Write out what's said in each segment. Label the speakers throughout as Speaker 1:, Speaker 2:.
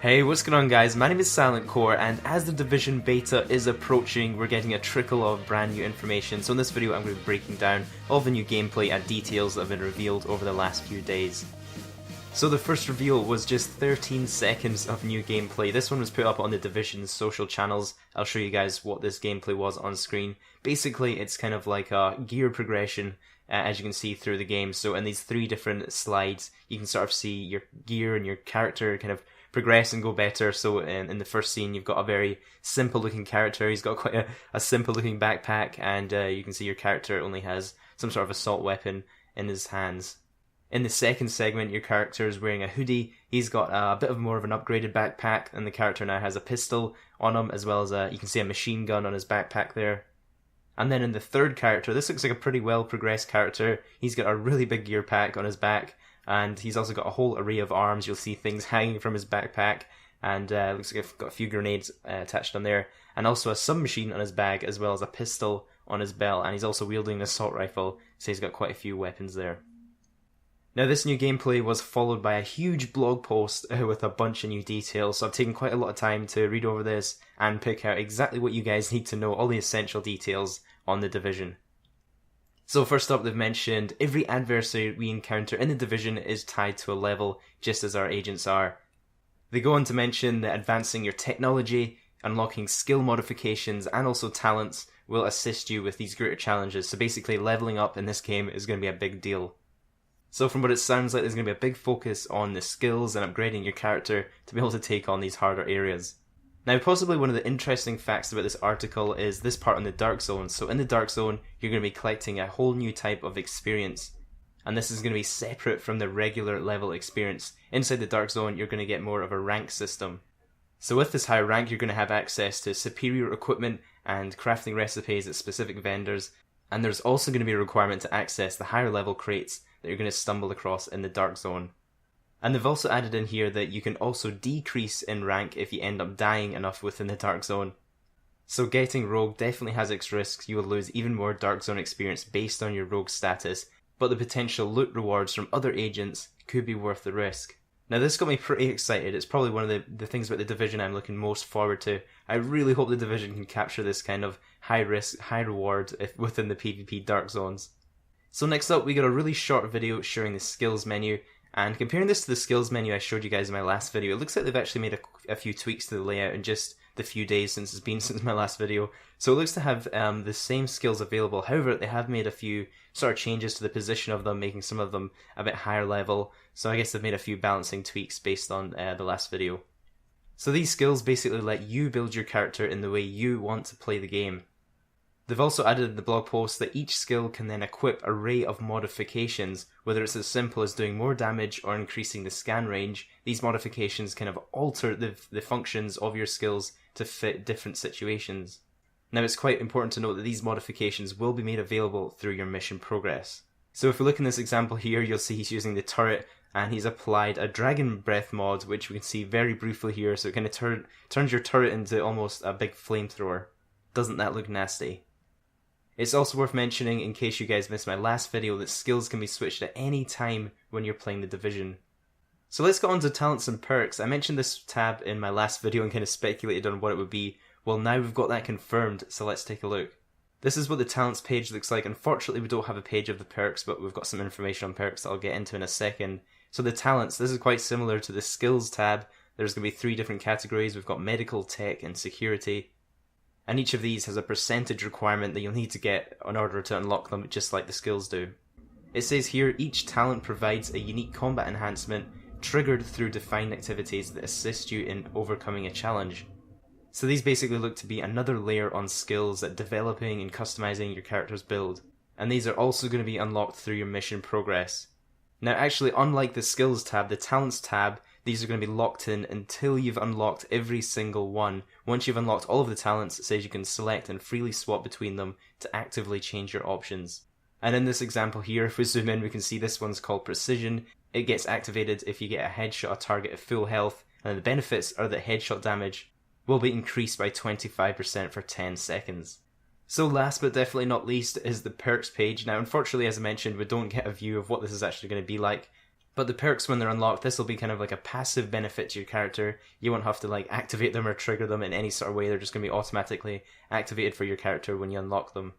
Speaker 1: Hey, what's going on guys? My name is Silent Core, and as the Division beta is approaching, we're getting a trickle of brand new information. So in this video I'm going to be breaking down all the new gameplay and details that have been revealed over the last few days. So the first reveal was just 13 seconds of new gameplay. This one was put up on the Division's social channels. I'll show you guys what this gameplay was on screen. Basically it's kind of like a gear progression as you can see through the game. So in these three different slides you can sort of see your gear and your character kind of progress and go better. So in the first scene you've got a very simple looking character. He's got quite a simple looking backpack, and you can see your character only has some sort of assault weapon in his hands. In the second segment your character is wearing a hoodie. He's got a bit of more of an upgraded backpack, and the character now has a pistol on him, as well as you can see a machine gun on his backpack there. And then in the third character, this looks like a pretty well progressed character. He's got a really big gear pack on his back, and he's also got a whole array of arms. You'll see things hanging from his backpack, and looks like he's got a few grenades attached on there, and also a submachine on his bag, as well as a pistol on his belt, and he's also wielding an assault rifle, so he's got quite a few weapons there. Now this new gameplay was followed by a huge blog post with a bunch of new details, so I've taken quite a lot of time to read over this and pick out exactly what you guys need to know, all the essential details on the Division. So first up, they've mentioned every adversary we encounter in the Division is tied to a level, just as our agents are. They go on to mention that advancing your technology, unlocking skill modifications, and also talents will assist you with these greater challenges. So basically leveling up in this game is going to be a big deal. So from what it sounds like, there's going to be a big focus on the skills and upgrading your character to be able to take on these harder areas. Now, possibly one of the interesting facts about this article is this part on the Dark Zone. So in the Dark Zone, you're going to be collecting a whole new type of experience, and this is going to be separate from the regular level experience. Inside the Dark Zone, you're going to get more of a rank system. So with this high rank, you're going to have access to superior equipment and crafting recipes at specific vendors, and there's also going to be a requirement to access the higher level crates that you're going to stumble across in the Dark Zone. And they've also added in here that you can also decrease in rank if you end up dying enough within the Dark Zone. So getting Rogue definitely has its risks. You will lose even more Dark Zone experience based on your Rogue status, but the potential loot rewards from other agents could be worth the risk. Now this got me pretty excited. It's probably one of the things about the Division I'm looking most forward to. I really hope the Division can capture this kind of high risk, high reward within the PvP Dark Zones. So next up we got a really short video showing the skills menu. And comparing this to the skills menu I showed you guys in my last video, it looks like they've actually made a few tweaks to the layout in just the few days since it's been since my last video. So it looks to have the same skills available. However, they have made a few sort of changes to the position of them, making some of them a bit higher level. So I guess they've made a few balancing tweaks based on the last video. So these skills basically let you build your character in the way you want to play the game. They've also added in the blog post that each skill can then equip an array of modifications, whether it's as simple as doing more damage or increasing the scan range. These modifications kind of alter the functions of your skills to fit different situations. Now it's quite important to note that these modifications will be made available through your mission progress. So if we look in this example here, you'll see he's using the turret, and he's applied a Dragon Breath mod, which we can see very briefly here, so it kind of turns your turret into almost a big flamethrower. Doesn't that look nasty? It's also worth mentioning, in case you guys missed my last video, that skills can be switched at any time when you're playing the Division. So let's get on to talents and perks. I mentioned this tab in my last video and kind of speculated on what it would be. Well, now we've got that confirmed, so let's take a look. This is what the talents page looks like. Unfortunately, we don't have a page of the perks, but we've got some information on perks that I'll get into in a second. So the talents, this is quite similar to the skills tab. There's going to be 3 different categories. We've got medical, tech, and security. And each of these has a percentage requirement that you'll need to get in order to unlock them, just like the skills do. It says here, each talent provides a unique combat enhancement triggered through defined activities that assist you in overcoming a challenge. So these basically look to be another layer on skills at developing and customizing your character's build. And these are also going to be unlocked through your mission progress. Now actually, unlike the skills tab, the talents tab, these are going to be locked in until you've unlocked every single one. Once you've unlocked all of the talents, it says you can select and freely swap between them to actively change your options. And in this example here, if we zoom in, we can see this one's called Precision. It gets activated if you get a headshot a target at full health, and the benefits are that headshot damage will be increased by 25% for 10 seconds. So last but definitely not least is the perks page. Now unfortunately, as I mentioned, we don't get a view of what this is actually going to be like. But the perks, when they're unlocked, this will be kind of like a passive benefit to your character. You won't have to like activate them or trigger them in any sort of way. They're just going to be automatically activated for your character when you unlock them.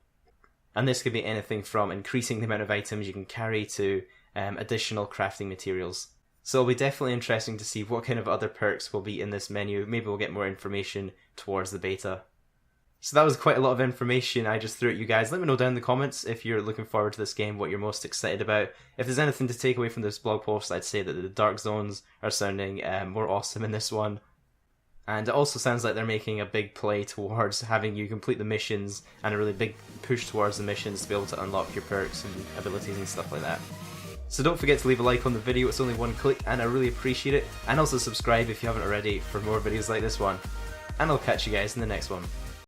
Speaker 1: And this could be anything from increasing the amount of items you can carry to additional crafting materials. So it'll be definitely interesting to see what kind of other perks will be in this menu. Maybe we'll get more information towards the beta. So that was quite a lot of information I just threw at you guys. Let me know down in the comments if you're looking forward to this game, what you're most excited about. If there's anything to take away from this blog post, I'd say that the dark zones are sounding more awesome in this one. And it also sounds like they're making a big play towards having you complete the missions and a really big push towards the missions to be able to unlock your perks and abilities and stuff like that. So don't forget to leave a like on the video, it's only one click and I really appreciate it. And also subscribe if you haven't already for more videos like this one. And I'll catch you guys in the next one.